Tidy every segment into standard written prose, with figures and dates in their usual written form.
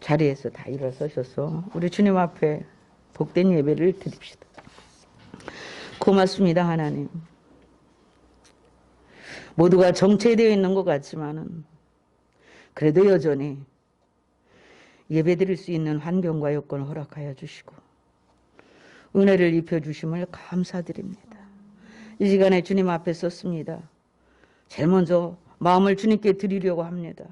자리에서 다 일어서셔서 우리 주님 앞에 복된 예배를 드립시다. 고맙습니다, 하나님. 모두가 정체되어 있는 것 같지만은 그래도 여전히 예배드릴 수 있는 환경과 여건을 허락하여 주시고 은혜를 입혀주심을 감사드립니다. 이 시간에 주님 앞에 섰습니다. 제일 먼저 마음을 주님께 드리려고 합니다.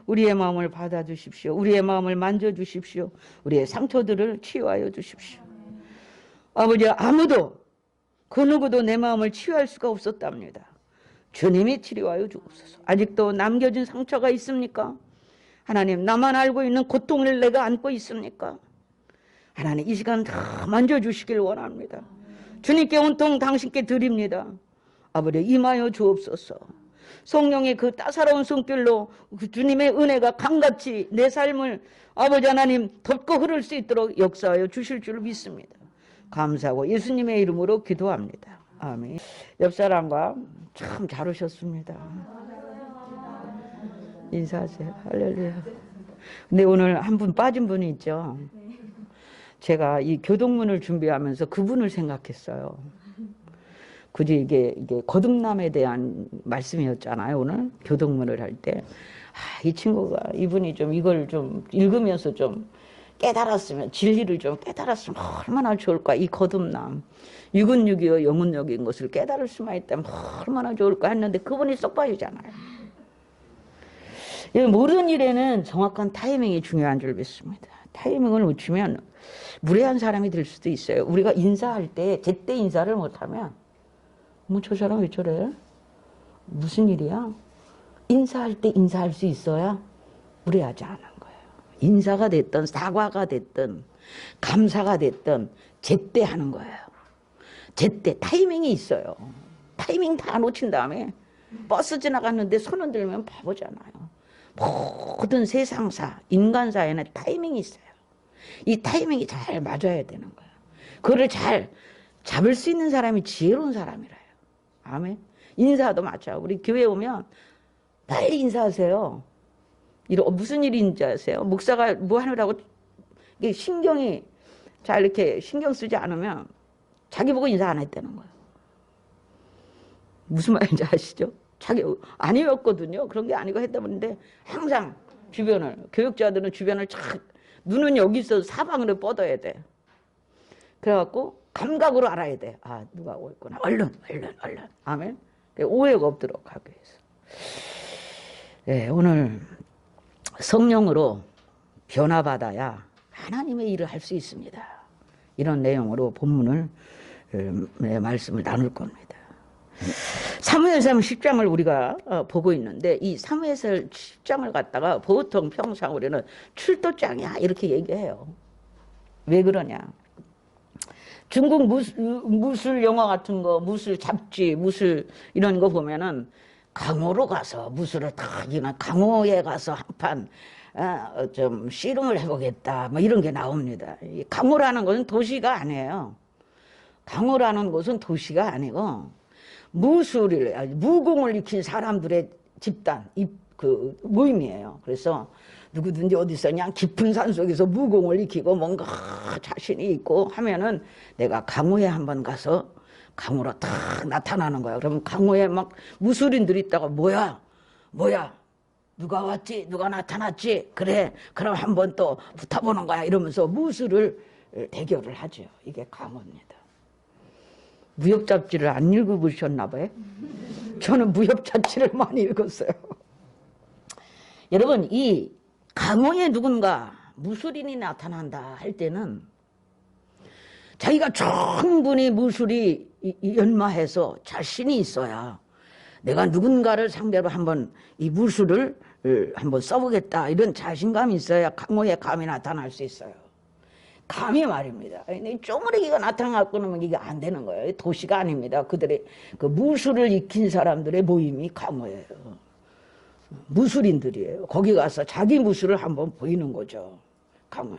우리의 마음을 받아주십시오. 우리의 마음을 만져주십시오. 우리의 상처들을 치유하여 주십시오. 아버지, 아무도 그 누구도 내 마음을 치유할 수가 없었답니다. 주님이 치료하여 주옵소서. 아직도 남겨진 상처가 있습니까? 하나님, 나만 알고 있는 고통을 내가 안고 있습니까? 하나님, 이 시간 다 만져주시길 원합니다. 주님께 온통 당신께 드립니다. 아버지, 임하여 주옵소서. 성령의 그 따사로운 손길로 그 주님의 은혜가 강같이 내 삶을 아버지 하나님 덮고 흐를 수 있도록 역사하여 주실 줄 믿습니다. 감사하고 예수님의 이름으로 기도합니다. 아멘. 옆 사람과 참 잘 오셨습니다. 인사하세요. 할렐루야. 근데 오늘 한 분 빠진 분이 있죠. 제가 이 교동문을 준비하면서 그분을 생각했어요. 굳이 이게 거듭남에 대한 말씀이었잖아요. 오늘 교동문을 할 때. 이 친구가, 이분이 좀 이걸 좀 읽으면서 좀 깨달았으면, 진리를 좀 깨달았으면 얼마나 좋을까. 이 거듭남. 육은 육이요 영은 영인 것을 깨달을 수만 있다면 얼마나 좋을까 했는데 그분이 쏙 빠지잖아요. 모든 일에는 정확한 타이밍이 중요한 줄 믿습니다. 타이밍을 놓치면 무례한 사람이 될 수도 있어요. 우리가 인사할 때 제때 인사를 못하면 저 사람 왜 저래? 무슨 일이야? 인사할 때 인사할 수 있어야 무례하지 않은 거예요. 인사가 됐든 사과가 됐든 감사가 됐든 제때 하는 거예요. 제때 타이밍이 있어요. 타이밍 다 놓친 다음에 버스 지나갔는데 손 흔들면 바보잖아요. 모든 세상사, 인간사에는 타이밍이 있어요. 이 타이밍이 잘 맞아야 되는 거예요. 그거를 잘 잡을 수 있는 사람이 지혜로운 사람이래요. 아멘. 인사도 마찬가지야. 우리 교회 오면 빨리 인사하세요. 무슨 일인지 아세요? 목사가 뭐 하느라고 신경이 잘 이렇게 신경 쓰지 않으면 자기 보고 인사 안 했다는 거예요. 무슨 말인지 아시죠? 자기 아니었거든요. 그런 게 아니고 했다는데 항상 주변을, 교육자들은 주변을 착, 눈은 여기서 사방으로 뻗어야 돼. 그래갖고 감각으로 알아야 돼. 아, 누가 오고 있구나. 얼른. 아멘. 오해가 없도록 하기 위해서. 네, 오늘 성령으로 변화받아야 하나님의 일을 할 수 있습니다. 이런 내용으로 본문을 말씀을 나눌 겁니다. 사무엘상 10장을 우리가 보고 있는데 이 사무엘상 10장을 갖다가 보통 평상 우리는 출도장이야 이렇게 얘기해요. 왜 그러냐? 중국 무술 영화 같은 거, 무술 잡지, 무술 이런 거 보면은 강호로 가서 무술을 다 이기는 강호에 가서 한판 좀 씨름을 해보겠다 뭐 이런 게 나옵니다. 이 강호라는 것은 도시가 아니에요. 강호라는 곳은 도시가 아니고 무공을 익힌 사람들의 집단, 그 모임이에요. 그래서 누구든지 어디서 그냥 깊은 산 속에서 무공을 익히고 뭔가 자신이 있고 하면은 내가 강호에 한번 가서 강호로 딱 나타나는 거야. 그러면 강호에 막 무술인들이 있다가 뭐야? 누가 왔지? 누가 나타났지? 그래, 그럼 한번 또 붙어보는 거야. 이러면서 무술을 대결을 하죠. 이게 강호입니다. 무협 잡지를 안 읽어보셨나 봐요. 저는 무협 잡지를 많이 읽었어요. 여러분, 이 강호에 누군가 무술인이 나타난다 할 때는 자기가 충분히 무술이 연마해서 자신이 있어야 내가 누군가를 상대로 한번 이 무술을 한번 써보겠다 이런 자신감이 있어야 강호의 감이 나타날 수 있어요. 감이 말입니다. 쪼무레기가 나타나고 나면 이게 안 되는 거예요. 도시가 아닙니다. 그들의 그 무술을 익힌 사람들의 모임이 강호예요. 무술인들이에요. 거기 가서 자기 무술을 한번 보이는 거죠. 강호에.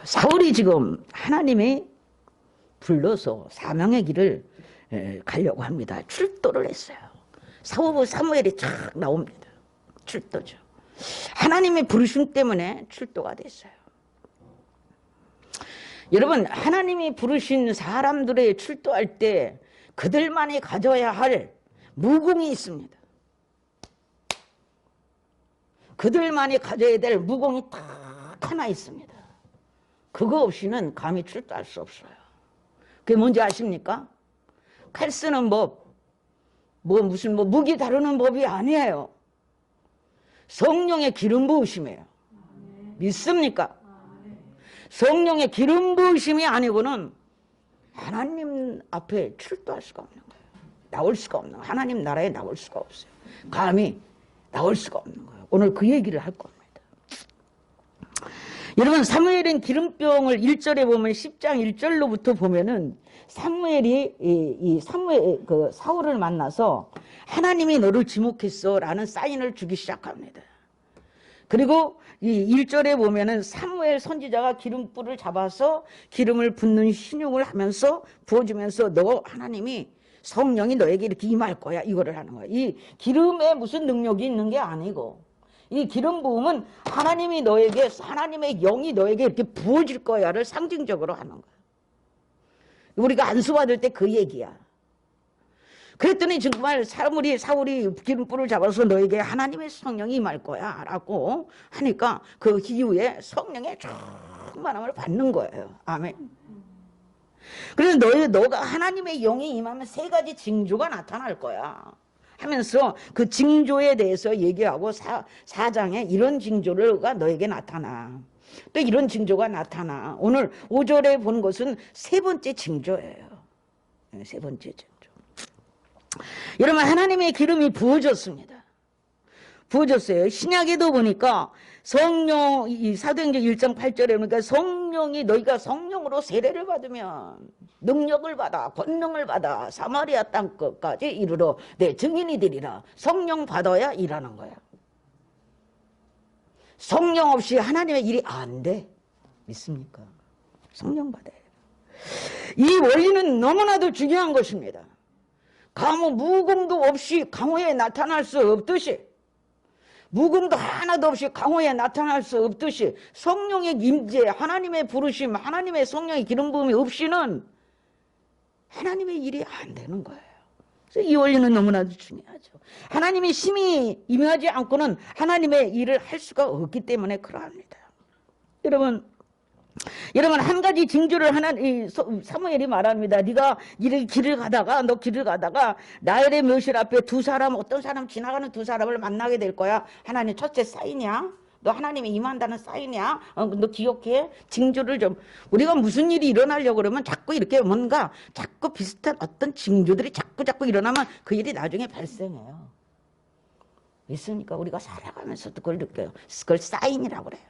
사울이 지금 하나님이 불러서 사명의 길을 가려고 합니다. 출도를 했어요. 사무엘이 착 나옵니다. 출도죠. 하나님의 부르심 때문에 출도가 됐어요. 여러분, 하나님이 부르신 사람들의 출도할 때 그들만이 가져야 할 무공이 있습니다. 그들만이 가져야 될 무공이 딱 하나 있습니다. 그거 없이는 감히 출도할 수 없어요. 그게 뭔지 아십니까? 칼 쓰는 법, 무슨 무기 다루는 법이 아니에요. 성령의 기름 부으심이에요. 믿습니까? 성령의 기름 부으심이 아니고는 하나님 앞에 출도할 수가 없는 거예요. 나올 수가 없는 거예요. 하나님 나라에 나올 수가 없어요. 감히 나올 수가 없는 거예요. 오늘 그 얘기를 할 겁니다. 여러분, 사무엘은 기름병을 1절에 보면 10장 1절로부터 보면은 사무엘이 사울을 만나서 하나님이 너를 지목했어 라는 사인을 주기 시작합니다. 그리고 이 1절에 보면은 사무엘 선지자가 기름불을 잡아서 기름을 붓는 신용을 하면서 부어주면서 너 하나님이 성령이 너에게 이렇게 임할 거야 이거를 하는 거야. 이 기름에 무슨 능력이 있는 게 아니고 이 기름 부음은 하나님이 너에게, 하나님의 영이 너에게 이렇게 부어질 거야를 상징적으로 하는 거야. 우리가 안수 받을 때 그 얘기야. 그랬더니 정말 사울이 기름불을 잡아서 너에게 하나님의 성령이 임할 거야 라고 하니까 그 이후에 성령의 충만함을 받는 거예요. 아멘. 그래서 너가 하나님의 영이 임하면 세 가지 징조가 나타날 거야 하면서 그 징조에 대해서 얘기하고 4장에 이런 징조가 너에게 나타나. 또 이런 징조가 나타나. 오늘 5절에 본 것은 세 번째 징조예요. 세 번째 징조. 여러분, 하나님의 기름이 부어졌습니다. 부어졌어요. 신약에도 보니까 성령, 이 사도행전 1장 8절에 보니까 성령이, 너희가 성령으로 세례를 받으면 능력을 받아, 권능을 받아 사마리아 땅끝까지 이르러 내 증인이 되리라. 성령 받아야 일하는 거야. 성령 없이 하나님의 일이 안 돼. 믿습니까? 성령 받아야 돼. 이 원리는 너무나도 중요한 것입니다. 강호 무공도 없이 강호에 나타날 수 없듯이, 무공도 하나도 없이 강호에 나타날 수 없듯이 성령의 임재, 하나님의 부르심, 하나님의 성령의 기름 부음이 없이는 하나님의 일이 안 되는 거예요. 그래서 이 원리는 너무나도 중요하죠. 하나님이 심히 임하지 않고는 하나님의 일을 할 수가 없기 때문에 그러합니다. 여러분 한 가지 징조를 사무엘이 말합니다. 네가 길을 가다가 나엘의 묘실 앞에 어떤 사람 지나가는 두 사람을 만나게 될 거야. 하나님 첫째 사인이야. 너 하나님이 임한다는 사인이야. 너 기억해. 징조를 좀, 우리가 무슨 일이 일어나려고 그러면 자꾸 이렇게 뭔가 자꾸 비슷한 어떤 징조들이 자꾸 일어나면 그 일이 나중에 발생해요. 있으니까 우리가 살아가면서도 그걸 느껴요. 그걸 사인이라고 그래요.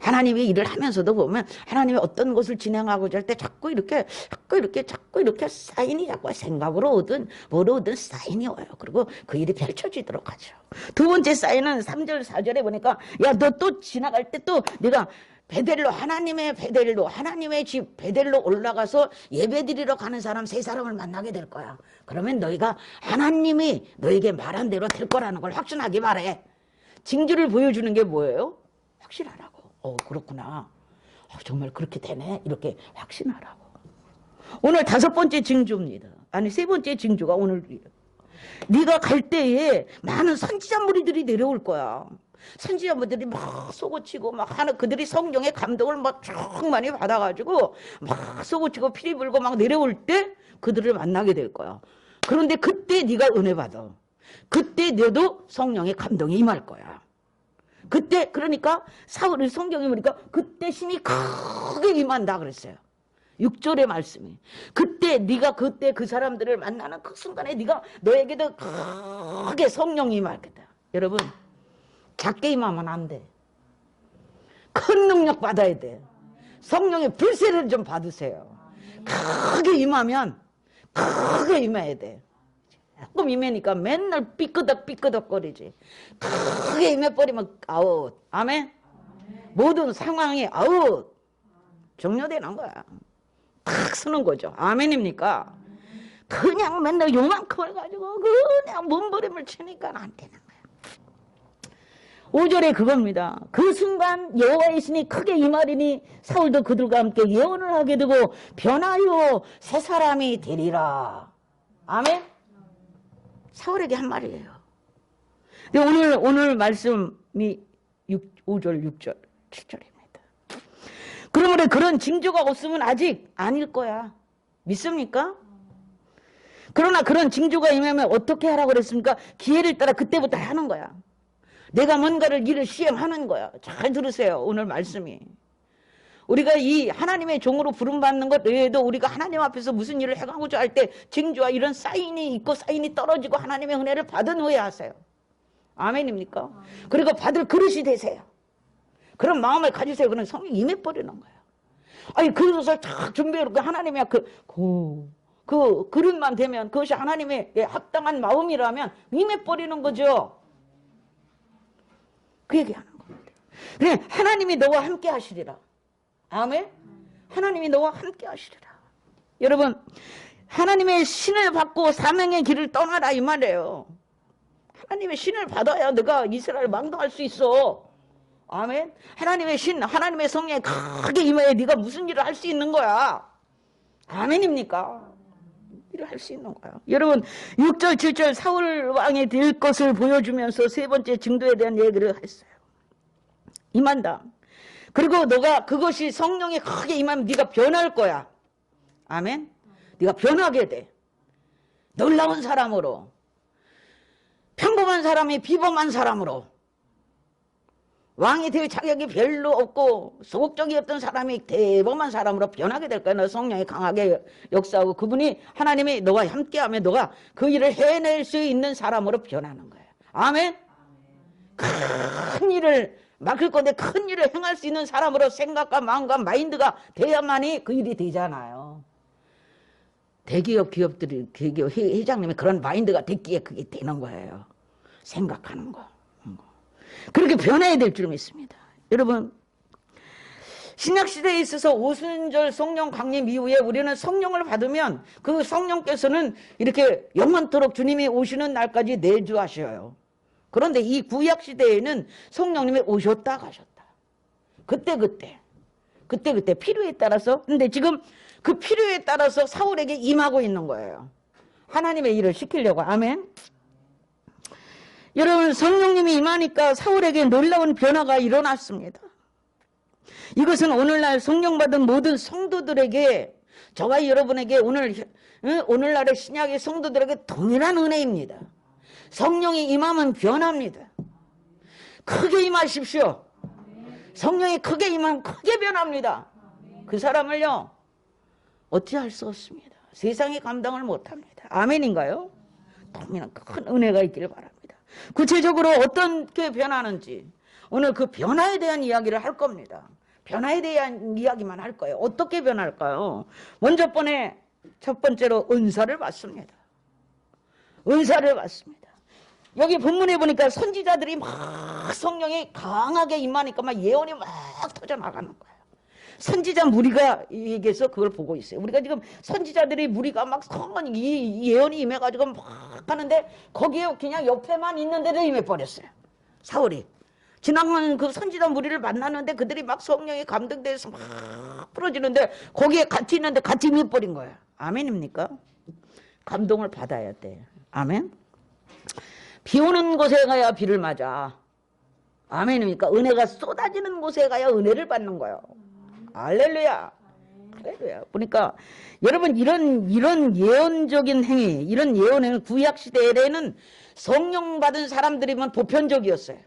하나님의 일을 하면서도 보면 하나님이 어떤 것을 진행하고자 할 때 자꾸 이렇게 사인이 자꾸 생각으로 오든 뭐로 오든 사인이 와요. 그리고 그 일이 펼쳐지도록 하죠. 두 번째 사인은 3절 4절에 보니까 야, 너 또 지나갈 때 또 네가 하나님의 집 베델로 올라가서 예배드리러 가는 사람 세 사람을 만나게 될 거야. 그러면 너희가 하나님이 너에게 말한 대로 될 거라는 걸 확신하기 바래. 징조를 보여주는 게 뭐예요? 확신하라고. 그렇구나. 정말 그렇게 되네. 이렇게 확신하라고. 오늘 5번째 징조입니다. 아니, 3번째 징조가 오늘 네가 갈 때에 많은 선지자 무리들이 내려올 거야. 선지자 무리들이 막 쏘고치고 그들이 성령의 감동을 막 많이 받아가지고 막 쏘고치고 피리 불고 막 내려올 때 그들을 만나게 될 거야. 그런데 그때 네가 은혜 받아. 그때 너도 성령의 감동이 임할 거야. 그때 그러니까 사울의 성경에 보니까 그때 힘이 크게 임한다 그랬어요. 6절의 말씀이. 그때 네가 그 사람들을 만나는 그 순간에 너에게도 크게 성령이 임할 거다. 여러분, 작게 임하면 안 돼. 큰 능력 받아야 돼. 성령의 불세를 좀 받으세요. 크게 임하면 크게 임해야 돼. 조금 임하니까 맨날 삐끄덕거리지. 크게 임해버리면 아웃. 아멘? 모든 상황이 아웃. 종료되는 거야. 탁 서는 거죠. 아멘입니까? 그냥 맨날 요만큼을 가지고 그냥 몸부림을 치니까 안 되는 거야. 5절에 그겁니다. 그 순간 여호와의 신이 크게 임하리니 사울도 그들과 함께 예언을 하게 되고 변하여 새 사람이 되리라. 아멘. 사울에게 한 말이에요. 근데 오늘 말씀이 5절, 6절, 7절입니다. 그러므로 그런 징조가 없으면 아직 아닐 거야. 믿습니까? 그러나 그런 징조가 임하면 어떻게 하라고 그랬습니까? 기회를 따라 그때부터 하는 거야. 내가 뭔가를 일을 시행하는 거야. 잘 들으세요. 오늘 말씀이. 우리가 이 하나님의 종으로 부름받는 것 외에도 우리가 하나님 앞에서 무슨 일을 해가고자 할 때 징조와 이런 사인이 있고 사인이 떨어지고 하나님의 은혜를 받은 후에 하세요. 아멘입니까? 그리고 받을 그릇이 되세요. 그런 마음을 가지세요. 그런 성령이 임해버리는 거예요. 아니 그릇을 쫙 준비해놓고 하나님의 그 그릇만 되면 그것이 하나님의 합당한 마음이라면 임해버리는 거죠. 그 얘기하는 겁니다. 그래 하나님이 너와 함께 하시리라. 아멘. 하나님이 너와 함께 하시리라. 여러분 하나님의 신을 받고 사명의 길을 떠나라 이 말이에요. 하나님의 신을 받아야 너가 이스라엘을 망도할 수 있어. 아멘. 하나님의 신, 하나님의 성령에 크게 임해야 네가 무슨 일을 할 수 있는 거야. 아멘입니까? 일을 할 수 있는 거야. 여러분 6절 7절 사울 왕이 될 것을 보여주면서 세 번째 징조에 대한 얘기를 했어요. 임한다. 그리고 너가 그것이 성령이 크게 임하면 네가 변할 거야. 아멘. 네가 변하게 돼. 놀라운 사람으로. 평범한 사람이 비범한 사람으로. 왕이 될 자격이 별로 없고 소극적이었던 사람이 대범한 사람으로 변하게 될 거야. 너 성령이 강하게 역사하고 그분이 하나님이 너와 함께하면 너가 그 일을 해낼 수 있는 사람으로 변하는 거야. 아멘. 큰 일을 맡을 건데 큰 일을 행할 수 있는 사람으로 생각과 마음과 마인드가 돼야만이 그 일이 되잖아요. 대기업 기업들이 대기업 회장님이 그런 마인드가 됐기에 그게 되는 거예요. 생각하는 거. 그렇게 변해야 될 줄 믿습니다. 여러분 신약시대에 있어서 오순절 성령 강림 이후에 우리는 성령을 받으면 그 성령께서는 이렇게 영원토록 주님이 오시는 날까지 내주하셔요. 그런데 이 구약시대에는 성령님이 오셨다 가셨다. 그때 필요에 따라서. 근데 지금 그 필요에 따라서 사울에게 임하고 있는 거예요. 하나님의 일을 시키려고. 아멘. 여러분 성령님이 임하니까 사울에게 놀라운 변화가 일어났습니다. 이것은 오늘날 성령받은 모든 성도들에게 저와 여러분에게 오늘날의 신약의 성도들에게 동일한 은혜입니다. 성령이 임하면 변합니다. 크게 임하십시오. 성령이 크게 임하면 크게 변합니다. 그 사람을요 어찌 할 수 없습니다. 세상이 감당을 못합니다. 아멘인가요? 동일한 큰 은혜가 있기를 바랍니다. 구체적으로 어떻게 변하는지 오늘 그 변화에 대한 이야기를 할 겁니다. 변화에 대한 이야기만 할 거예요. 어떻게 변할까요? 먼저 첫 번째로 은사를 받습니다. 은사를 받습니다. 여기 본문에 보니까 선지자들이 막 성령이 강하게 임하니까 막 예언이 막 터져나가는 거예요. 선지자 무리가 얘기해서 그걸 보고 있어요. 우리가 지금 선지자들이 무리가 막 이 예언이 임해가지고 막 하는데 거기에 그냥 옆에만 있는데도 임해버렸어요. 사울이. 지나간 그 선지자 무리를 만났는데 그들이 막 성령이 감동돼서 막 풀어지는데 거기에 같이 있는데 같이 임해버린 거예요. 아멘입니까? 감동을 받아야 돼. 아멘. 비 오는 곳에 가야 비를 맞아. 아멘입니까? 은혜가 쏟아지는 곳에 가야 은혜를 받는 거예요. 할렐루야. 할렐루야. 보니까 여러분 이런 예언적인 행위, 이런 예언은 구약 시대에는 성령 받은 사람들이면 보편적이었어요.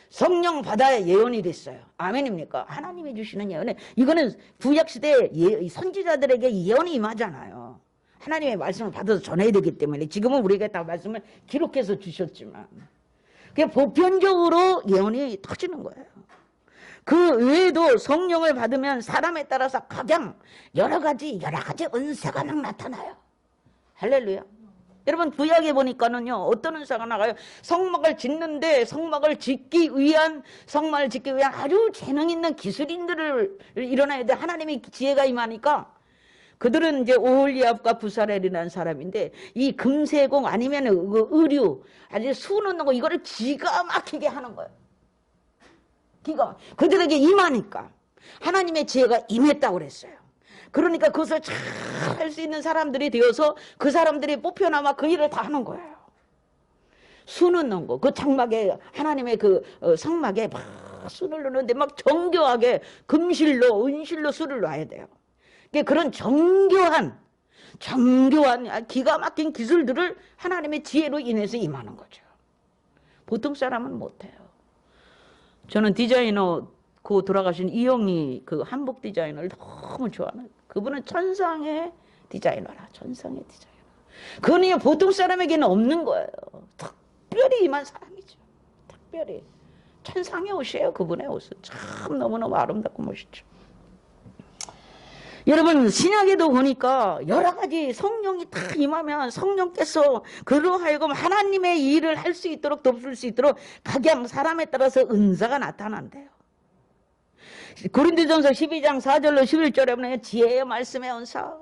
성령 받아야 예언이 됐어요. 아멘입니까? 하나님이 주시는 예언에 이거는 구약 시대 선지자들에게 예언이 임하잖아요. 하나님의 말씀을 받아서 전해야 되기 때문에 지금은 우리가 다 말씀을 기록해서 주셨지만 그게 보편적으로 예언이 터지는 거예요. 그 외에도 성령을 받으면 사람에 따라서 각양 여러 가지 은사가 막 나타나요. 할렐루야. 여러분 구약에 보니까는요 어떤 은사가 나가요? 성막을 짓는데 성막을 짓기 위한 아주 재능 있는 기술인들을 일어나야 돼. 하나님의 지혜가 임하니까 그들은 이제 오홀리압과 부사렐이라는 사람인데 이 금세공 아니면 그 의류 아주 수놓는 거 이거를 기가 막히게 하는 거예요. 기가 그들에게 임하니까 하나님의 지혜가 임했다고 그랬어요. 그러니까 그것을 잘 할 수 있는 사람들이 되어서 그 사람들이 뽑혀나마 그 일을 다 하는 거예요. 수는 넣은 거, 그 장막에 하나님의 그 성막에 막 수를 넣는데 막 정교하게 금실로 은실로 수를 놔야 돼요. 그런 정교한 기가 막힌 기술들을 하나님의 지혜로 인해서 임하는 거죠. 보통 사람은 못해요. 저는 디자이너 그 돌아가신 이영희 그 한복 디자이너를 너무 좋아하는, 그분은 천상의 디자이너라. 천상의 디자이너. 그건 보통 사람에게는 없는 거예요. 특별히 임한 사람이죠. 특별히 천상의 옷이에요. 그분의 옷은 참 너무너무 아름답고 멋있죠. 여러분, 신약에도 보니까 여러 가지 성령이 다 임하면 성령께서 그로 하여금 하나님의 일을 할 수 있도록 돕을 수 있도록 각양 사람에 따라서 은사가 나타난대요. 고린도전서 12장 4절로 11절에 보면 지혜의 말씀의 은사,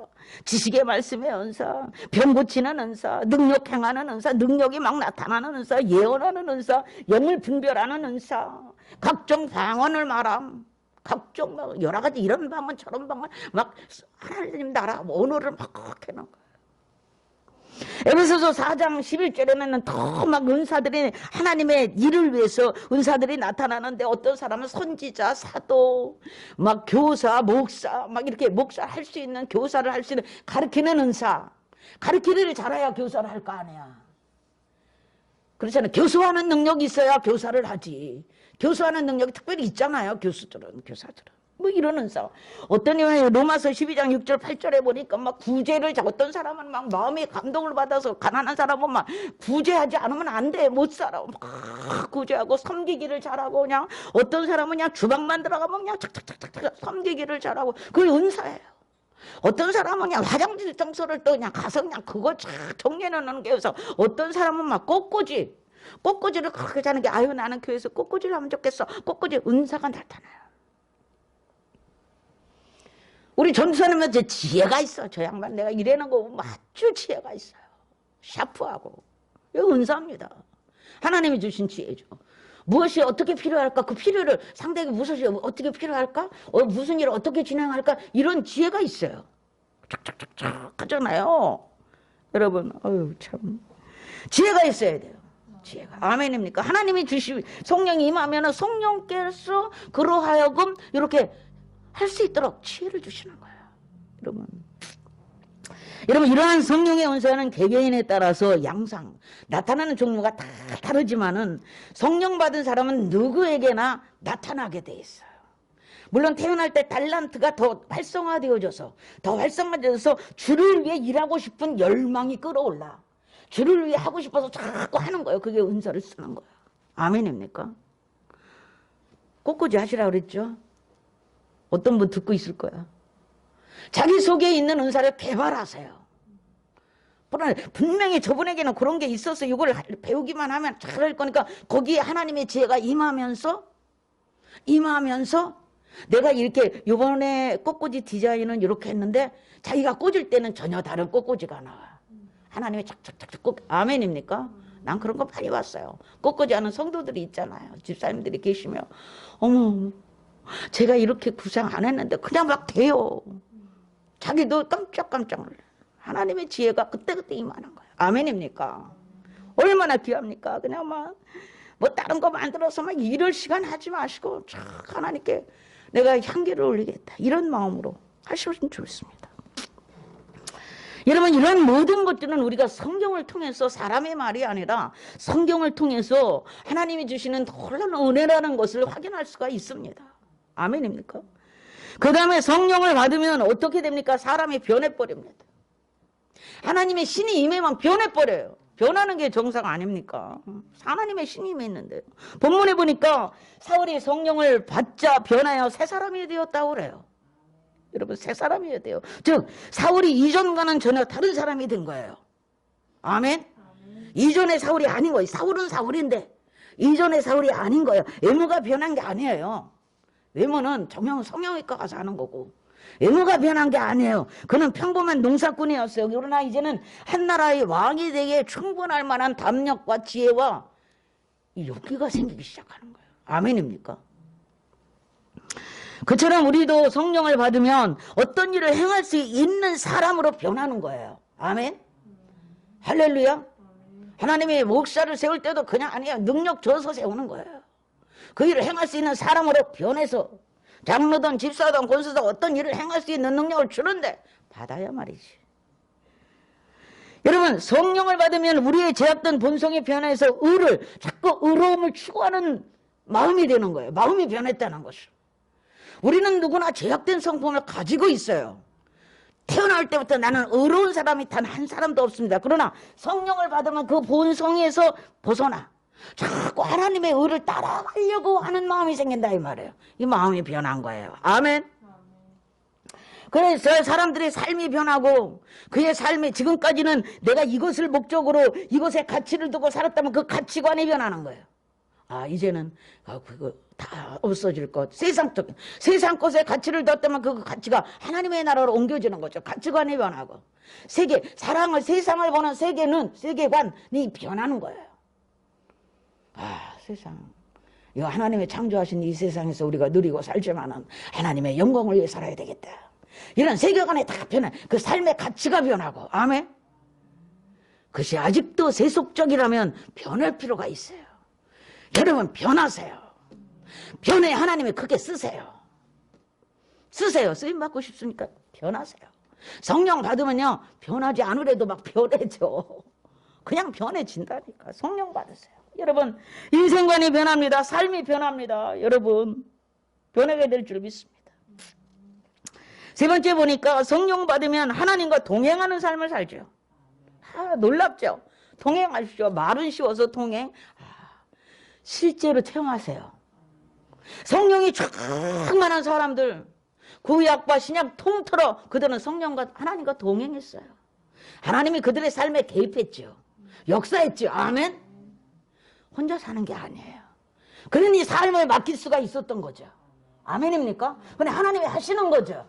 지식의 말씀의 은사, 병 고치는 은사, 능력 행하는 은사, 능력이 막 나타나는 은사, 예언하는 은사, 영을 분별하는 은사, 각종 방언을 말함, 각종 여러 가지 이런 방언 저런 방언 막 하나님 나라 언어를 막 해놓은 거예요. 에베소서 4장 11절에는 더 막 은사들이 하나님의 일을 위해서 은사들이 나타나는데 어떤 사람은 선지자, 사도, 막 교사, 목사, 막 이렇게 목사 할 수 있는, 교사를 할 수 있는 가르치는 은사, 가르치기를 잘해야 교사를 할 거 아니야. 그렇잖아요. 교수하는 능력이 있어야 교사를 하지. 교수하는 능력이 특별히 있잖아요. 교사들은. 뭐 이런 은사. 어떤 경우에 로마서 12장 6절 8절에 보니까 막 구제를, 어떤 사람은 막 마음의 감동을 받아서 가난한 사람은 막 구제하지 않으면 안 돼. 못 살아. 막 구제하고 섬기기를 잘하고, 그냥 어떤 사람은 그냥 주방만 들어가면 그냥 착착착착 섬기기를 잘하고. 그게 은사예요. 어떤 사람은 그냥 화장실 청소를 또 그냥 가서 그냥 그거 쫙 정리해놓는 게 있어서, 어떤 사람은 막 꽃꽂이를 그렇게 자는 게, 아유 나는 교회에서 꽃꽂이를 하면 좋겠어. 꽃꽂이 은사가 나타나요. 우리 전도사님은 제 지혜가 있어. 저 양반 내가 이래는 거 보면 아주 지혜가 있어요. 샤프하고. 이거 은사입니다. 하나님이 주신 지혜죠. 무엇이 어떻게 필요할까? 그 필요를 상대에게 무엇이 어떻게 필요할까? 무슨 일을 어떻게 진행할까? 이런 지혜가 있어요. 착착착착 하잖아요. 여러분, 참. 지혜가 있어야 돼요. 지혜가. 아멘입니까? 하나님이 주신 성령이 임하면 성령께서 그로 하여금 이렇게 할 수 있도록 지혜를 주시는 거예요. 여러분 이러한 성령의 은사는 개개인에 따라서 양상 나타나는 종류가 다 다르지만은 성령 받은 사람은 누구에게나 나타나게 돼 있어요. 물론 태어날 때 달란트가 더 활성화되어져서 주를 위해 일하고 싶은 열망이 끌어올라. 주를 위해 하고 싶어서 자꾸 하는 거예요. 그게 은사를 쓰는 거예요. 아멘입니까? 꽃꽂이 하시라고 그랬죠? 어떤 분 듣고 있을 거야. 자기 속에 있는 은사를 개발하세요. 분명히 저분에게는 그런 게 있어서 이걸 배우기만 하면 잘할 거니까 거기에 하나님의 지혜가 임하면서 내가 이렇게 이번에 꽃꽂이 디자인은 이렇게 했는데 자기가 꽂을 때는 전혀 다른 꽃꽂이가 나와. 하나님이 착착착착 아멘입니까? 난 그런 거 많이 봤어요. 꽃꽂이 하는 성도들이 있잖아요. 집사님들이 계시면 어머 제가 이렇게 구상 안 했는데 그냥 막 돼요. 자기도 깜짝깜짝 놀래. 하나님의 지혜가 그때그때 임하는 거예요. 아멘입니까? 얼마나 귀합니까? 그냥 뭐 다른 거 만들어서 막 이럴 시간 하지 마시고 쫙 하나님께 내가 향기를 올리겠다. 이런 마음으로 하시면 좋습니다. 여러분 이런 모든 것들은 우리가 성경을 통해서 사람의 말이 아니라 성경을 통해서 하나님이 주시는 놀라운 은혜라는 것을 확인할 수가 있습니다. 아멘입니까? 그 다음에 성령을 받으면 어떻게 됩니까? 사람이 변해버립니다. 하나님의 신이 임하면 변해버려요. 변하는 게 정상 아닙니까? 하나님의 신이 임했는데요. 본문에 보니까 사울이 성령을 받자 변하여 새 사람이 되었다고 그래요. 여러분 새 사람이어야 돼요. 즉 사울이 이전과는 전혀 다른 사람이 된 거예요. 아멘? 이전의 사울이 아닌 거예요. 사울은 사울인데 이전의 사울이 아닌 거예요. 외모가 변한 게 아니에요. 외모는 성형외과 가서 하는 거고 외모가 변한 게 아니에요. 그는 평범한 농사꾼이었어요. 그러나 이제는 한 나라의 왕이 되기에 충분할 만한 담력과 지혜와 이 용기가 생기기 시작하는 거예요. 아멘입니까? 그처럼 우리도 성령을 받으면 어떤 일을 행할 수 있는 사람으로 변하는 거예요. 아멘. 할렐루야. 하나님이 목사를 세울 때도 그냥 아니에요. 능력 줘서 세우는 거예요. 그 일을 행할 수 있는 사람으로 변해서 장로든 집사든 권수든 어떤 일을 행할 수 있는 능력을 주는데 받아야 말이지. 여러분, 성령을 받으면 우리의 죄악된 본성이 변해서 자꾸 의로움을 추구하는 마음이 되는 거예요. 마음이 변했다는 것을. 우리는 누구나 죄악된 성품을 가지고 있어요. 태어날 때부터 나는 의로운 사람이 단 한 사람도 없습니다. 그러나 성령을 받으면 그 본성에서 벗어나 자꾸 하나님의 의를 따라가려고 하는 마음이 생긴다 이 말이에요. 이 마음이 변한 거예요. 아멘. 그래서 사람들의 삶이 변하고 그의 삶이 지금까지는 내가 이것을 목적으로 이것에 가치를 두고 살았다면 그 가치관이 변하는 거예요. 아, 이제는 그거 다 없어질 것. 세상 것에 가치를 뒀다면 그 가치가 하나님의 나라로 옮겨지는 거죠. 가치관이 변하고 세상을 보는 세계관이 변하는 거예요. 아, 세상. 이거 하나님의 창조하신 이 세상에서 우리가 누리고 살지만은 하나님의 영광을 위해 살아야 되겠다. 이런 세계관이 다 변해. 그 삶의 가치가 변하고. 아멘. 그것이 아직도 세속적이라면 변할 필요가 있어요. 여러분, 변하세요. 변해 하나님이 크게 쓰세요. 쓰임 받고 싶습니까? 변하세요. 성령 받으면요, 변하지 않으래도 막 변해져. 그냥 변해진다니까. 성령 받으세요. 여러분, 인생관이 변합니다. 삶이 변합니다. 여러분, 변하게 될 줄 믿습니다. 세 번째 보니까 성령 받으면 하나님과 동행하는 삶을 살죠. 아, 놀랍죠? 동행하십시오. 말은 쉬워서 동행. 실제로 체험하세요. 성령이 충만한 사람들, 구약과 신약 통틀어 그들은 성령과 하나님과 동행했어요. 하나님이 그들의 삶에 개입했죠. 역사했죠. 아멘. 혼자 사는 게 아니에요. 그러니 삶을 맡길 수가 있었던 거죠. 아멘입니까? 근데 하나님이 하시는 거죠.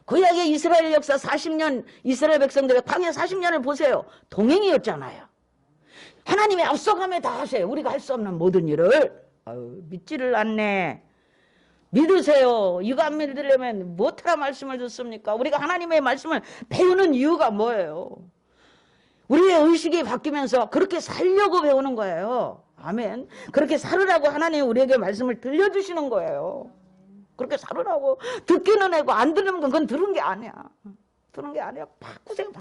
구약의 이스라엘 역사 40년, 이스라엘 백성들의 광야 40년을 보세요. 동행이었잖아요. 하나님이 앞서가며 다 하세요. 우리가 할 수 없는 모든 일을. 믿지를 않네. 믿으세요. 이거 안 믿으려면 뭐하라 말씀을 듣습니까? 우리가 하나님의 말씀을 배우는 이유가 뭐예요? 우리의 의식이 바뀌면서 그렇게 살려고 배우는 거예요. 아멘. 그렇게 살으라고 하나님이 우리에게 말씀을 들려주시는 거예요. 그렇게 살으라고. 듣기는 하고 안 들으면 그건 들은 게 아니야. 들은 게 아니야. 바꾸세요.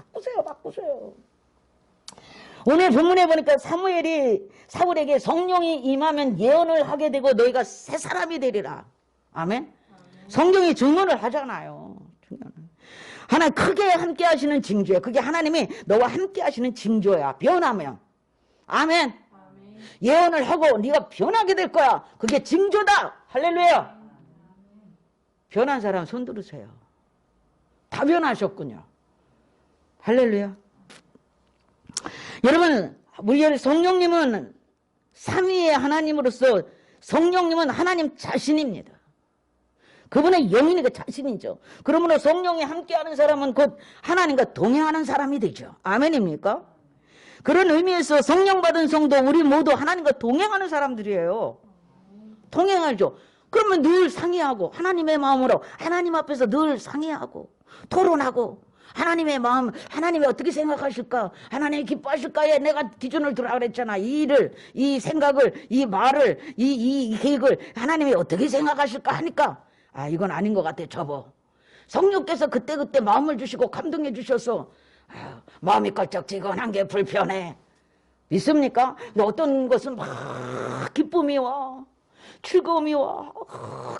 오늘 본문에 보니까 사무엘이 사울에게 성령이 임하면 예언을 하게 되고 너희가 새 사람이 되리라. 아멘. 성경이 증언을 하잖아요. 하나님 크게 함께 하시는 징조야. 그게 하나님이 너와 함께 하시는 징조야. 변하면. 아멘. 예언을 하고 네가 변하게 될 거야. 그게 징조다. 할렐루야. 변한 사람 손 들으세요. 다 변하셨군요. 할렐루야. 여러분, 우리 성령님은 삼위의 하나님으로서 성령님은 하나님 자신입니다. 그분의 영이니까 자신이죠. 그러므로 성령이 함께하는 사람은 곧 하나님과 동행하는 사람이 되죠. 아멘입니까? 그런 의미에서 성령 받은 성도 우리 모두 하나님과 동행하는 사람들이에요. 동행하죠. 그러면 늘 상의하고 하나님의 마음으로 하나님 앞에서 늘 상의하고 토론하고 하나님의 마음, 하나님이 어떻게 생각하실까? 하나님이 기뻐하실까에 내가 기준을 두라 그랬잖아. 이 일을, 이 생각을, 이 말을, 이 계획을 하나님이 어떻게 생각하실까 하니까 아, 이건 아닌 것 같아, 접어. 성령께서 그때그때 마음을 주시고 감동해 주셔서 마음이 걸쩍지근한 게 불편해. 믿습니까? 어떤 것은 막 기쁨이 와. 즐거움이 와.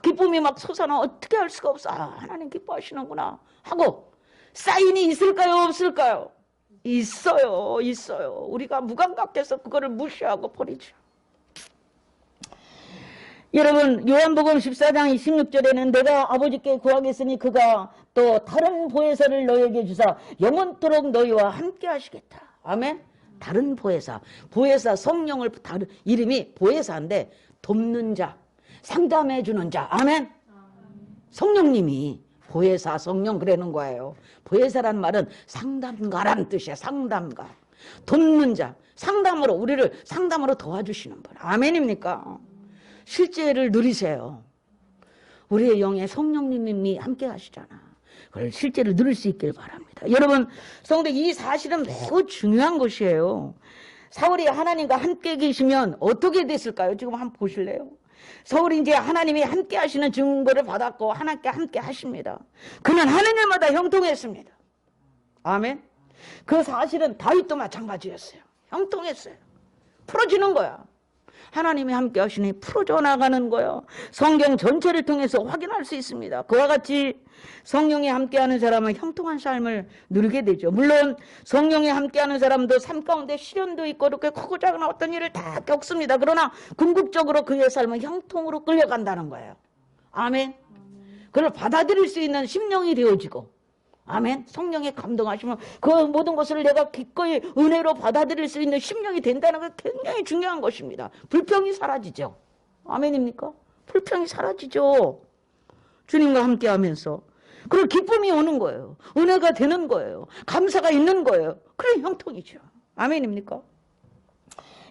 기쁨이 막 솟아나. 어떻게 할 수가 없어. 아, 하나님 기뻐하시는구나 하고 사인이 있을까요? 없을까요? 있어요. 우리가 무감각해서 그거를 무시하고 버리죠. 여러분, 요한복음 14장 26절에는 내가 아버지께 구하겠으니 그가 또 다른 보혜사를 너에게 주사 영원토록 너희와 함께 하시겠다. 아멘. 다른 보혜사 성령을 이름이 보혜사인데 돕는 자, 상담해 주는 자. 아멘. 성령님이 보혜사, 성령 그러는 거예요. 보혜사란 말은 상담가란 뜻이야. 상담가. 돕는 자. 우리를 상담으로 도와주시는 분. 아멘입니까? 실제를 누리세요. 우리의 영에 성령님이 함께 하시잖아. 그걸 실제로 누릴 수 있길 바랍니다. 여러분, 성도 이 사실은 매우 중요한 것이에요. 사울이 하나님과 함께 계시면 어떻게 됐을까요? 지금 한번 보실래요? 사울이 이제 하나님이 함께 하시는 증거를 받았고 하나님께 함께 하십니다. 그는 하는 일마다 형통했습니다. 아멘. 그 사실은 다윗도 마찬가지였어요. 형통했어요. 풀어지는 거야. 하나님이 함께 하시니 풀어져 나가는 거예요. 성경 전체를 통해서 확인할 수 있습니다. 그와 같이 성령이 함께하는 사람은 형통한 삶을 누리게 되죠. 물론 성령이 함께하는 사람도 삶 가운데 시련도 있고 이렇게 크고 작은 어떤 일을 다 겪습니다. 그러나 궁극적으로 그의 삶은 형통으로 끌려간다는 거예요. 아멘. 그걸 받아들일 수 있는 심령이 되어지고, 아멘. 성령의 감동하시면 그 모든 것을 내가 기꺼이 은혜로 받아들일 수 있는 심령이 된다는 게 굉장히 중요한 것입니다. 불평이 사라지죠. 아멘입니까? 불평이 사라지죠. 주님과 함께 하면서. 그리고 기쁨이 오는 거예요. 은혜가 되는 거예요. 감사가 있는 거예요. 그래 형통이죠. 아멘입니까?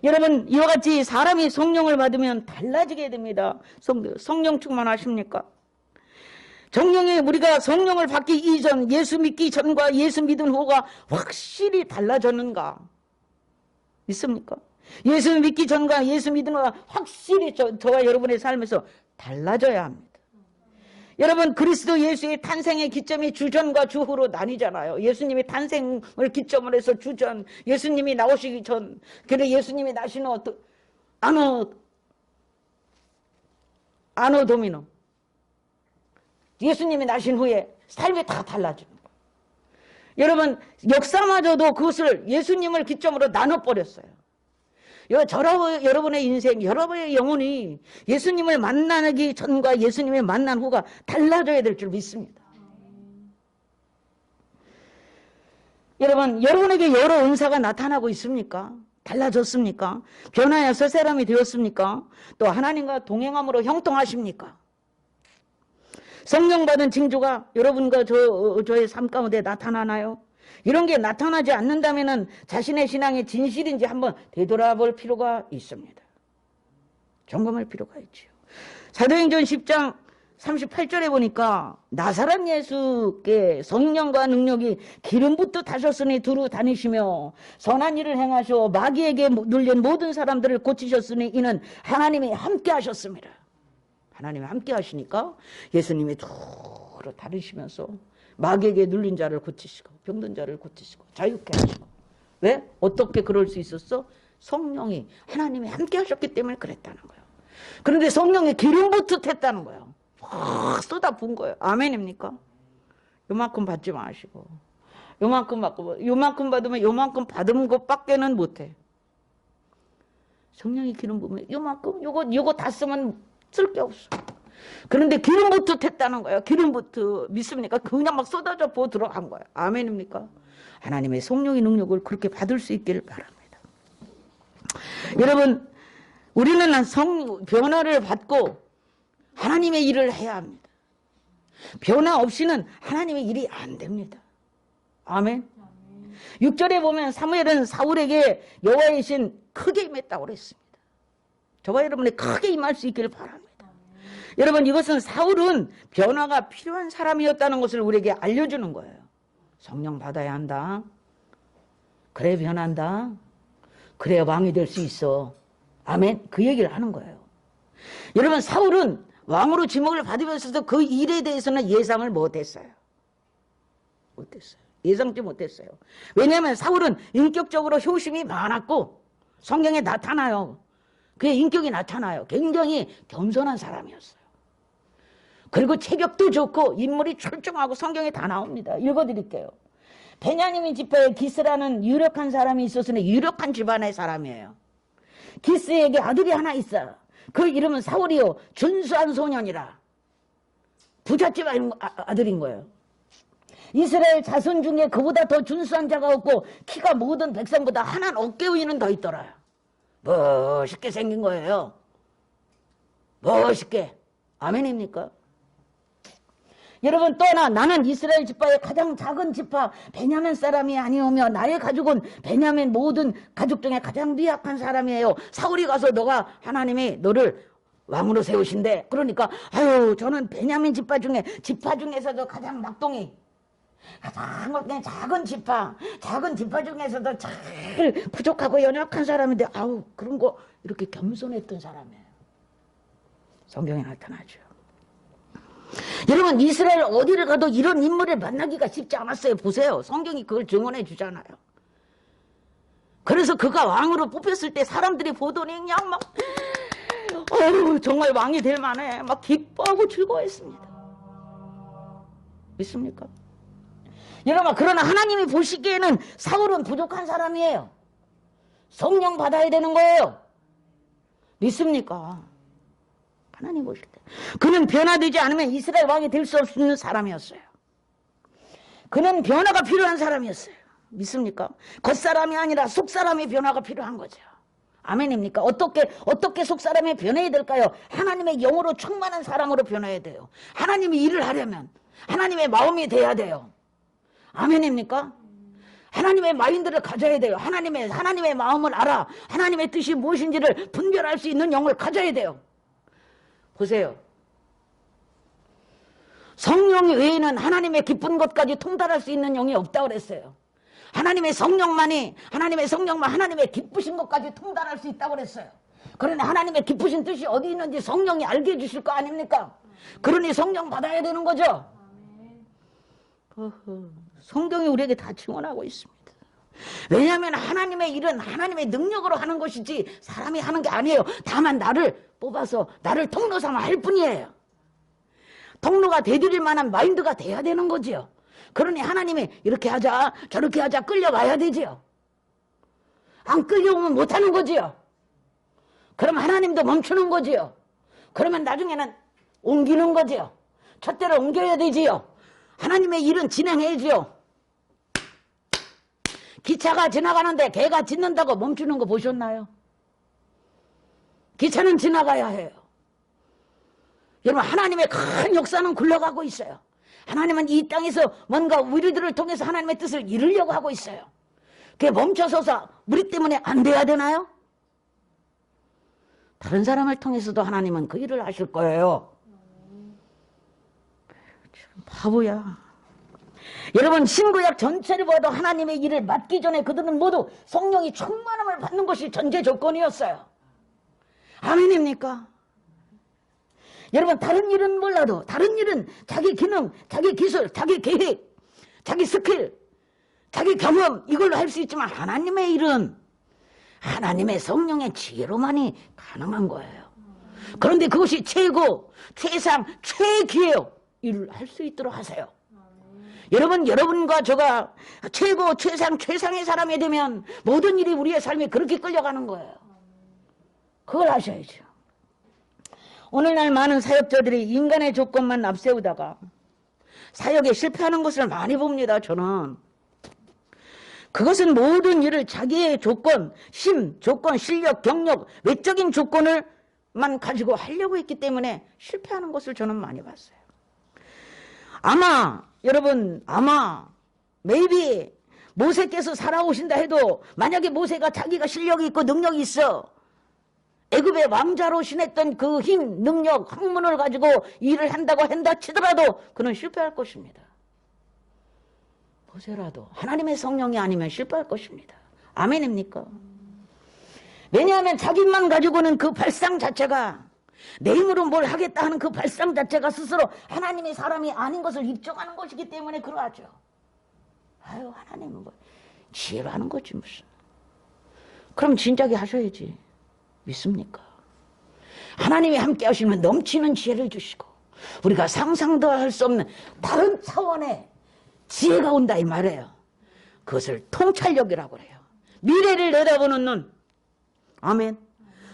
여러분, 이와 같이 사람이 성령을 받으면 달라지게 됩니다. 성령 충만하십니까? 정령이 우리가 성령을 받기 이전, 예수 믿기 전과 예수 믿은 후가 확실히 달라졌는가? 있습니까? 예수 믿기 전과 예수 믿은 후가 확실히 저와 여러분의 삶에서 달라져야 합니다. 여러분, 그리스도 예수의 탄생의 기점이 주전과 주후로 나뉘잖아요. 예수님이 탄생을 기점으로 해서 주전, 예수님이 나오시기 전, 그리고 예수님이 나신 후 아노 도미노. 예수님이 나신 후에 삶이 다 달라지는 거예요. 여러분, 역사마저도 그것을 예수님을 기점으로 나눠버렸어요. 여러분의 인생, 여러분의 영혼이 예수님을 만나기 전과 예수님을 만난 후가 달라져야 될 줄 믿습니다. 여러분, 여러분에게 여러 은사가 나타나고 있습니까? 달라졌습니까? 변화야 새 사람이 되었습니까? 또 하나님과 동행함으로 형통하십니까? 성령 받은 징조가 여러분과 저의 삶 가운데 나타나나요? 이런 게 나타나지 않는다면 자신의 신앙이 진실인지 한번 되돌아볼 필요가 있습니다. 점검할 필요가 있죠. 사도행전 10장 38절에 보니까 나사렛 예수께 성령과 능력이 기름 붓듯 하셨으니 두루 다니시며 선한 일을 행하셔 마귀에게 눌린 모든 사람들을 고치셨으니 이는 하나님이 함께 하셨습니다. 하나님이 함께 하시니까 예수님이 두루 다니시면서 마귀에게 눌린 자를 고치시고 병든 자를 고치시고 자유케 하시고. 왜? 어떻게 그럴 수 있었어? 성령이 하나님이 함께 하셨기 때문에 그랬다는 거예요. 그런데 성령이 기름 붓듯 했다는 거예요. 확 쏟아부은 거예요. 아멘입니까? 요만큼 받지 마시고 요만큼 받고 요만큼 받으면 요만큼 받은 것밖에는 못해. 성령이 기름 부으면 요만큼 요거 다 쓰면 쓸 게 없어. 그런데 기름 붓듯 했다는 거예요. 기름 붓듯 믿습니까? 그냥 막 쏟아져 부어 들어간 거예요. 아멘입니까? 하나님의 성령의 능력을 그렇게 받을 수 있기를 바랍니다. 여러분, 우리는 변화를 받고 하나님의 일을 해야 합니다. 변화 없이는 하나님의 일이 안 됩니다. 아멘. 6절에 보면 사무엘은 사울에게 여호와의 신 크게 임했다고 그랬습니다. 저와 여러분이 크게 임할 수 있기를 바랍니다. 여러분, 이것은 사울은 변화가 필요한 사람이었다는 것을 우리에게 알려주는 거예요. 성령 받아야 한다. 그래 변한다. 그래야 왕이 될 수 있어. 아멘. 그 얘기를 하는 거예요. 여러분, 사울은 왕으로 지목을 받으면서도 그 일에 대해서는 예상을 못했어요. 예상치 못했어요. 왜냐하면 사울은 인격적으로 효심이 많았고 성경에 나타나요. 그의 인격이 나타나요. 굉장히 겸손한 사람이었어요. 그리고 체격도 좋고 인물이 출중하고 성경에 다 나옵니다. 읽어드릴게요. 베냐민 지파에 기스라는 유력한 사람이 있었으니 유력한 집안의 사람이에요. 기스에게 아들이 하나 있어. 그 이름은 사울이요 준수한 소년이라. 부잣집 아들인 거예요. 이스라엘 자손 중에 그보다 더 준수한 자가 없고 키가 모든 백성보다 하나 어깨 위는 더 있더라. 멋있게 생긴 거예요. 멋있게. 아멘입니까? 여러분, 또 하나, 나는 이스라엘 지파의 가장 작은 지파 베냐민 사람이 아니오며 나의 가족은 베냐민 모든 가족 중에 가장 미약한 사람이에요. 사울이 가서 하나님이 너를 왕으로 세우신대. 그러니까 아유 저는 베냐민 지파 중에서도 가장 막동이 가장 그냥 작은 지파 중에서도 제일 부족하고 연약한 사람인데 아우 그런 거 이렇게 겸손했던 사람이에요. 성경에 나타나죠. 여러분 이스라엘 어디를 가도 이런 인물을 만나기가 쉽지 않았어요. 보세요. 성경이 그걸 증언해 주잖아요. 그래서 그가 왕으로 뽑혔을 때 사람들이 보더니 그냥 막 정말 왕이 될 만해 막 기뻐하고 즐거워했습니다. 믿습니까? 여러분 그러나 하나님이 보시기에는 사울은 부족한 사람이에요. 성령 받아야 되는 거예요. 믿습니까? 하나님 보실 때 그는 변화되지 않으면 이스라엘 왕이 될 수 없는 사람이었어요. 그는 변화가 필요한 사람이었어요. 믿습니까? 겉사람이 아니라 속사람의 변화가 필요한 거죠. 아멘입니까? 어떻게 속사람이 변해야 될까요? 하나님의 영으로 충만한 사람으로 변해야 돼요. 하나님이 일을 하려면 하나님의 마음이 돼야 돼요. 아멘입니까? 하나님의 마인드를 가져야 돼요. 하나님의 마음을 알아. 하나님의 뜻이 무엇인지를 분별할 수 있는 영을 가져야 돼요. 보세요. 성령 외에는 하나님의 기쁜 것까지 통달할 수 있는 영이 없다고 그랬어요. 하나님의 성령만 하나님의 기쁘신 것까지 통달할 수 있다고 그랬어요. 그러니 하나님의 기쁘신 뜻이 어디 있는지 성령이 알게 해주실 거 아닙니까? 그러니 성령 받아야 되는 거죠. 성경이 우리에게 다 증언하고 있습니다. 왜냐하면 하나님의 일은 하나님의 능력으로 하는 것이지 사람이 하는 게 아니에요. 다만 나를 뽑아서 나를 통로 삼아 할 뿐이에요. 통로가 되드릴 만한 마인드가 돼야 되는 거지요. 그러니 하나님이 이렇게 하자 저렇게 하자 끌려가야 되지요. 안 끌려오면 못하는 거지요. 그럼 하나님도 멈추는 거지요. 그러면 나중에는 옮기는 거지요. 첫 때를 옮겨야 되지요. 하나님의 일은 진행해야지요. 기차가 지나가는데 개가 짖는다고 멈추는 거 보셨나요? 기차는 지나가야 해요. 여러분 하나님의 큰 역사는 굴러가고 있어요. 하나님은 이 땅에서 뭔가 우리들을 통해서 하나님의 뜻을 이루려고 하고 있어요. 그게 멈춰서서 우리 때문에 안 돼야 되나요? 다른 사람을 통해서도 하나님은 그 일을 하실 거예요. 참 바보야. 여러분 신구약 전체를 봐도 하나님의 일을 맡기 전에 그들은 모두 성령이 충만함을 받는 것이 전제 조건이었어요. 아멘입니까? 여러분 다른 일은 몰라도 다른 일은 자기 기능, 자기 기술, 자기 계획, 자기 스킬, 자기 경험 이걸로 할 수 있지만 하나님의 일은 하나님의 성령의 지혜로만이 가능한 거예요. 그런데 그것이 최고, 최상, 최기예요. 일을 할 수 있도록 하세요. 여러분과 저가 최고, 최상, 최상의 사람이 되면 모든 일이 우리의 삶에 그렇게 끌려가는 거예요. 그걸 하셔야죠. 오늘날 많은 사역자들이 인간의 조건만 앞세우다가 사역에 실패하는 것을 많이 봅니다. 저는 그것은 모든 일을 자기의 조건, 조건, 실력, 경력, 외적인 조건을만 가지고 하려고 했기 때문에 실패하는 것을 저는 많이 봤어요. 여러분 maybe 모세께서 살아오신다 해도 만약에 모세가 자기가 실력이 있고 능력이 있어 애굽의 왕자로 지냈던 그 힘, 능력, 학문을 가지고 일을 한다 치더라도 그는 실패할 것입니다. 모세라도 하나님의 성령이 아니면 실패할 것입니다. 아멘입니까? 왜냐하면 자기만 가지고는 그 발상 자체가 내 힘으로 뭘 하겠다 하는 그 발상 자체가 스스로 하나님의 사람이 아닌 것을 입증하는 것이기 때문에 그러하죠. 하나님은 뭐 지혜로 하는 거지 무슨. 그럼 진작에 하셔야지. 믿습니까? 하나님이 함께 하시면 넘치는 지혜를 주시고 우리가 상상도 할 수 없는 다른 차원의 지혜가 온다 이 말이에요. 그것을 통찰력이라고 해요. 미래를 내다보는 눈. 아멘.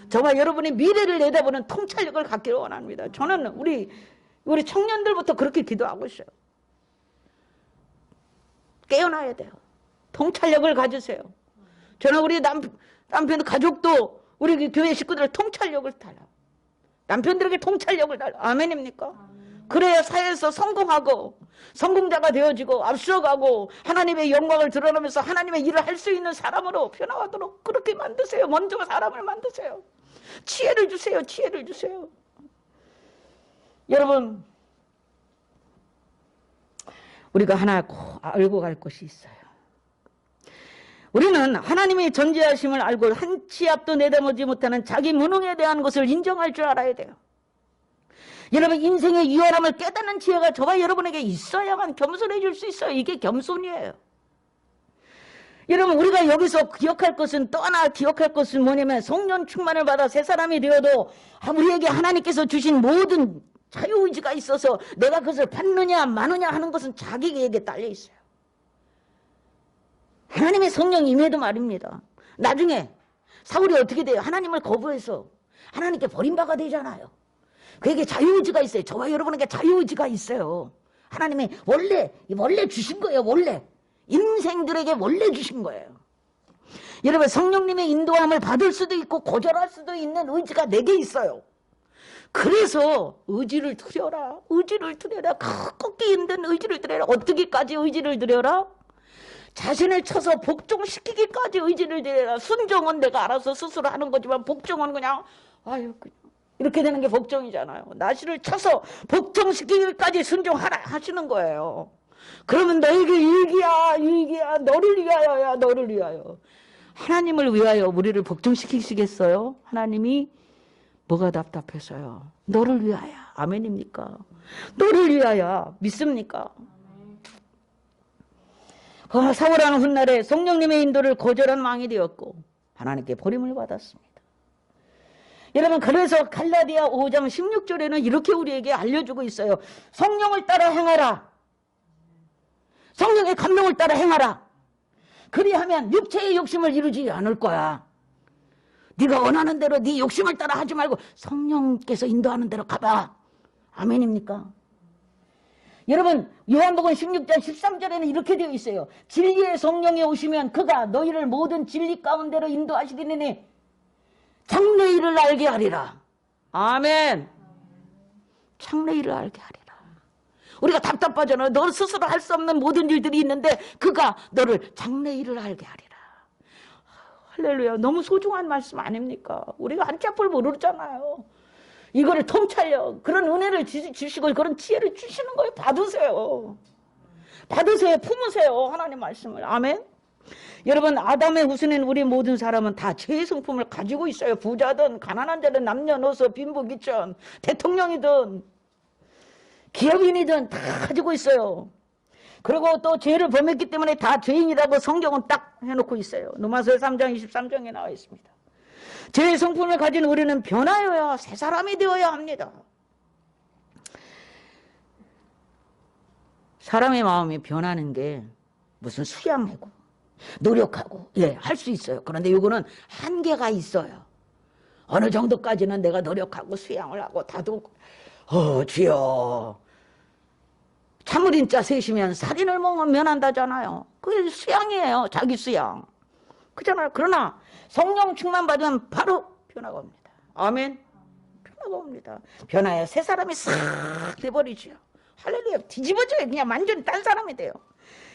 저와 여러분이 미래를 내다보는 통찰력을 갖기를 원합니다. 저는 우리 청년들부터 그렇게 기도하고 있어요. 깨어나야 돼요. 통찰력을 가지세요. 저는 우리 남편 가족도 우리 교회 식구들 통찰력을 달라. 남편들에게 통찰력을 달라. 아멘입니까? 그래야 사회에서 성공하고 성공자가 되어지고 앞서가고 하나님의 영광을 드러내면서 하나님의 일을 할 수 있는 사람으로 변화하도록 그렇게 만드세요. 먼저 사람을 만드세요. 지혜를 주세요. 지혜를 주세요. 여러분, 우리가 하나 꼭 알고 갈 것이 있어요. 우리는 하나님의 존재하심을 알고 한 치 앞도 내다보지 못하는 자기 무능에 대한 것을 인정할 줄 알아야 돼요. 여러분, 인생의 유한함을 깨닫는 지혜가 저와 여러분에게 있어야만 겸손해질 수 있어요. 이게 겸손이에요. 여러분, 우리가 여기서 기억할 것은, 또 하나 기억할 것은 뭐냐면, 성령 충만을 받아 새 사람이 되어도 우리에게 하나님께서 주신 모든 자유의지가 있어서 내가 그것을 받느냐 마느냐 하는 것은 자기에게 딸려 있어요. 하나님의 성령이 임해도 말입니다. 나중에 사울이 어떻게 돼요? 하나님을 거부해서 하나님께 버림받아야 되잖아요. 그에게 자유의지가 있어요. 저와 여러분에게 자유의지가 있어요. 하나님이 원래 주신 거예요. 원래 인생들에게 원래 주신 거예요. 여러분, 성령님의 인도함을 받을 수도 있고 거절할 수도 있는 의지가 내게 있어요. 그래서 의지를 드려라. 의지를 드려라. 꺾기 힘든 의지를 드려라. 어떻게까지 의지를 드려라? 자신을 쳐서 복종시키기까지 의지를 드려라. 순종은 내가 알아서 스스로 하는 거지만 복종은 그냥 이렇게 되는 게 복종이잖아요. 나시를 쳐서 복종시키기까지 순종하라 하시는 거예요. 그러면 너에게 유익이야. 너를 위하여야. 너를 위하여. 하나님을 위하여 우리를 복종시키시겠어요? 하나님이 뭐가 답답해서요? 너를 위하여. 아멘입니까? 너를 위하여. 믿습니까? 사울하는 훗날에 성령님의 인도를 거절한 왕이 되었고 하나님께 버림을 받았습니다. 여러분, 그래서 갈라디아 5장 16절에는 이렇게 우리에게 알려주고 있어요. 성령을 따라 행하라. 성령의 감동을 따라 행하라. 그리하면 육체의 욕심을 이루지 않을 거야. 네가 원하는 대로 네 욕심을 따라 하지 말고 성령께서 인도하는 대로 가봐. 아멘입니까? 여러분, 요한복음 16장 13절에는 이렇게 되어 있어요. 진리의 성령이 오시면 그가 너희를 모든 진리 가운데로 인도하시리니 장래일을 알게 하리라. 아멘. 장래일을 알게 하리라. 우리가 답답하잖아요. 너 스스로 할 수 없는 모든 일들이 있는데 그가 너를 장래일을 알게 하리라. 할렐루야. 너무 소중한 말씀 아닙니까? 우리가 한짝볼 모르잖아요. 이거를 통찰력, 그런 은혜를 주시고 그런 지혜를 주시는 거예요. 받으세요. 받으세요. 품으세요. 하나님 말씀을. 아멘. 여러분, 아담의 후손인 우리 모든 사람은 다 죄의 성품을 가지고 있어요. 부자든 가난한 자든 남녀노소 빈부귀천, 대통령이든 기업인이든 다 가지고 있어요. 그리고 또 죄를 범했기 때문에 다 죄인이라고 성경은 딱 해놓고 있어요. 로마서 3장 23장에 나와 있습니다. 죄의 성품을 가진 우리는 변하여야 새 사람이 되어야 합니다. 사람의 마음이 변하는 게 무슨 수양하고 노력하고 할 수 있어요. 그런데 이거는 한계가 있어요. 어느 정도까지는 내가 노력하고 수양을 하고 다독 주여 참을인자 셋이면 살인을 먹으면 면한다잖아요. 그게 수양이에요. 자기 수양. 그잖아요. 그러나 성령 충만 받으면 바로 변화가 옵니다. 아멘. 변화가 옵니다. 변화야 새 사람이 싹 돼버리죠. 할렐루야. 뒤집어져요. 그냥 완전히 딴 사람이 돼요.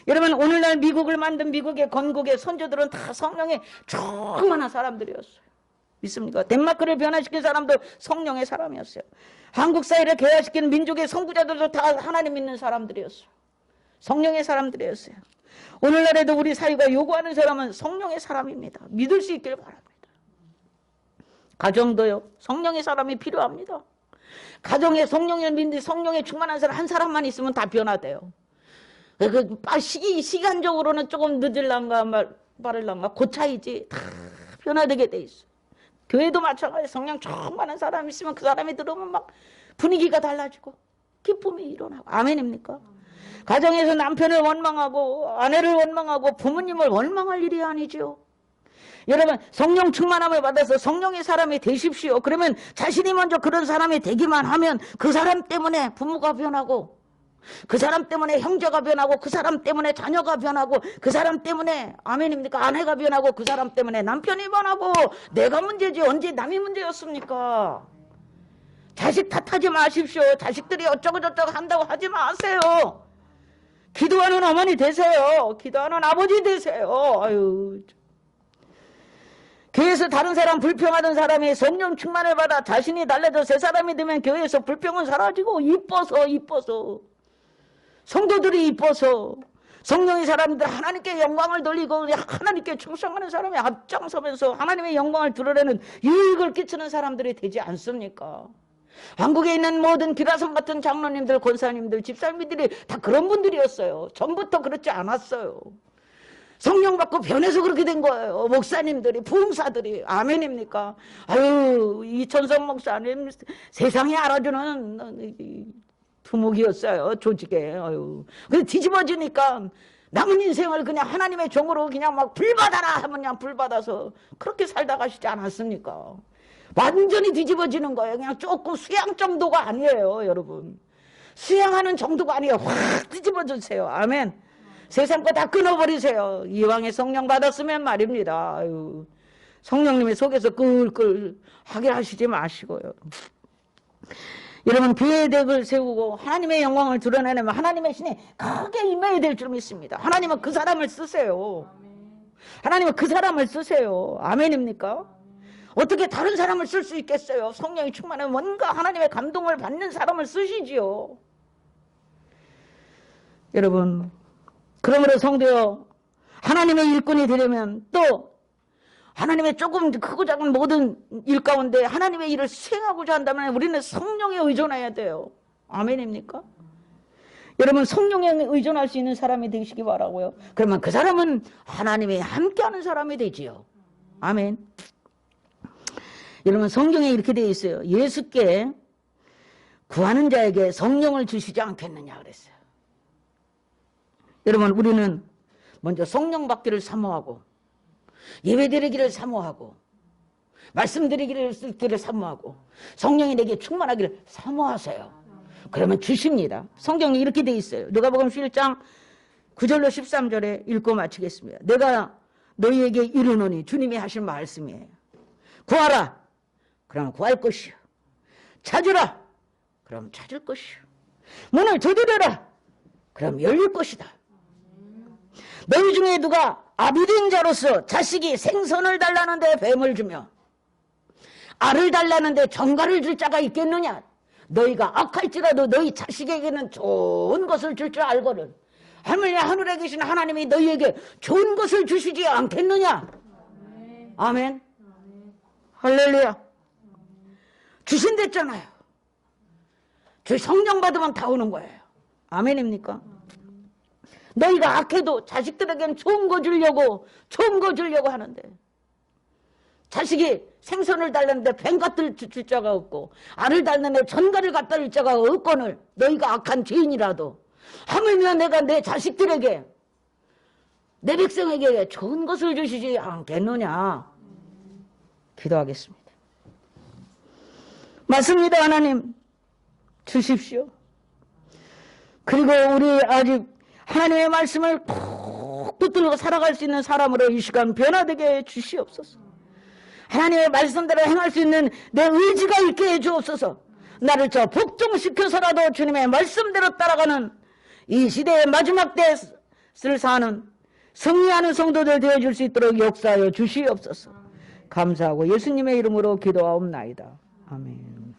여러분, 오늘날 미국을 만든 미국의 건국의 선조들은 다 성령의 충만한 사람들이었어요. 믿습니까? 덴마크를 변화시킨 사람도 성령의 사람이었어요. 한국 사회를 개화시킨 민족의 선구자들도 다 하나님 믿는 사람들이었어요. 성령의 사람들이었어요. 오늘날에도 우리 사회가 요구하는 사람은 성령의 사람입니다. 믿을 수 있길 바랍니다. 가정도요. 성령의 사람이 필요합니다. 가정에 성령을 믿는 성령에 충만한 사람 한 사람만 있으면 다 변화돼요. 시간적으로는 조금 늦을란가 빠를란가 그 차이지 다 변화되게 돼 있어. 교회도 마찬가지. 성령 충만한 사람이 있으면 그 사람이 들어오면 막 분위기가 달라지고 기쁨이 일어나고. 아멘입니까? 가정에서 남편을 원망하고 아내를 원망하고 부모님을 원망할 일이 아니죠. 여러분, 성령 충만함을 받아서 성령의 사람이 되십시오. 그러면 자신이 먼저 그런 사람이 되기만 하면 그 사람 때문에 부모가 변하고 그 사람 때문에 형제가 변하고 그 사람 때문에 자녀가 변하고 그 사람 때문에 아멘입니까? 아내가 변하고 그 사람 때문에 남편이 변하고 내가 문제지 언제 남이 문제였습니까? 자식 탓하지 마십시오. 자식들이 어쩌고저쩌고 한다고 하지 마세요. 기도하는 어머니 되세요. 기도하는 아버지 되세요. 아유. 교회에서 다른 사람 불평하던 사람이 성령 충만을 받아 자신이 달라져 새 사람이 되면 교회에서 불평은 사라지고 이뻐서 성도들이 이뻐서 성령의 사람들 하나님께 영광을 돌리고 하나님께 충성하는 사람이 앞장서면서 하나님의 영광을 드러내는 유익을 끼치는 사람들이 되지 않습니까? 한국에 있는 모든 기라성 같은 장로님들, 권사님들, 집사님들이 다 그런 분들이었어요. 전부터 그렇지 않았어요. 성령 받고 변해서 그렇게 된 거예요. 목사님들이, 부흥사들이. 아멘입니까? 아유, 이천성 목사님 세상에 알아주는 두목이었어요. 조직에. 아유. 근데 뒤집어지니까 남은 인생을 그냥 하나님의 종으로 그냥 막 불받아라 하면 그냥 불받아서 그렇게 살다 가시지 않았습니까? 완전히 뒤집어지는 거예요. 그냥 조금 수양 정도가 아니에요, 여러분. 수양하는 정도가 아니에요. 확 뒤집어주세요. 아멘. 세상 거 다 끊어버리세요. 이왕에 성령 받았으면 말입니다. 아유, 성령님의 속에서 끌끌 하게 하시지 마시고요. 여러분, 계획을 세우고 하나님의 영광을 드러내려면 하나님의 신이 크게 임해야 될 줄 믿습니다. 하나님은 그 사람을 쓰세요. 하나님은 그 사람을 쓰세요. 아멘입니까? 어떻게 다른 사람을 쓸 수 있겠어요? 성령이 충만하면 뭔가 하나님의 감동을 받는 사람을 쓰시지요. 여러분, 그러므로 성도여, 하나님의 일꾼이 되려면 또 하나님의 조금 크고 작은 모든 일 가운데 하나님의 일을 수행하고자 한다면 우리는 성령에 의존해야 돼요. 아멘입니까? 여러분, 성령에 의존할 수 있는 사람이 되시기 바라고요. 그러면 그 사람은 하나님이 함께하는 사람이 되지요. 아멘. 여러분, 성경에 이렇게 되어 있어요. 예수께 구하는 자에게 성령을 주시지 않겠느냐 그랬어요. 여러분, 우리는 먼저 성령 받기를 사모하고 예배드리기를 사모하고 말씀드리기를 사모하고 성령이 내게 충만하기를 사모하세요. 그러면 주십니다. 성경에 이렇게 되어 있어요. 누가복음 11장 9절로 13절에 읽고 마치겠습니다. 내가 너희에게 이르노니, 주님이 하신 말씀이에요. 구하라, 그럼 구할 것이요. 찾으라, 그럼 찾을 것이요. 문을 두드려라, 그럼 열릴 것이다. 너희 중에 누가 아비된 자로서 자식이 생선을 달라는데 뱀을 주며 알을 달라는데 정갈을 줄 자가 있겠느냐? 너희가 악할지라도 너희 자식에게는 좋은 것을 줄 줄 알거든. 하늘에 계신 하나님이 너희에게 좋은 것을 주시지 않겠느냐? 아멘. 할렐루야. 주신댔잖아요. 주 성령 받으면 다 오는 거예요. 아멘입니까? 너희가 악해도 자식들에겐 좋은 거 주려고 하는데, 자식이 생선을 달라는데 뱀 갖다 줄 자가 없고 알을 달라는데 전갈을 갖다 줄 자가 없거늘 너희가 악한 죄인이라도 하물며 내가 내 자식들에게, 내 백성에게 좋은 것을 주시지 않겠느냐? 기도하겠습니다. 맞습니다. 하나님 주십시오. 그리고 우리 아직 하나님의 말씀을 푹 붙들고 살아갈 수 있는 사람으로 이 시간 변화되게 해 주시옵소서. 하나님의 말씀대로 행할 수 있는 내 의지가 있게 해 주옵소서. 나를 저 복종시켜서라도 주님의 말씀대로 따라가는 이 시대의 마지막 때를 사는 승리하는 성도들 되어줄 수 있도록 역사하여 주시옵소서. 감사하고 예수님의 이름으로 기도하옵나이다. 아멘.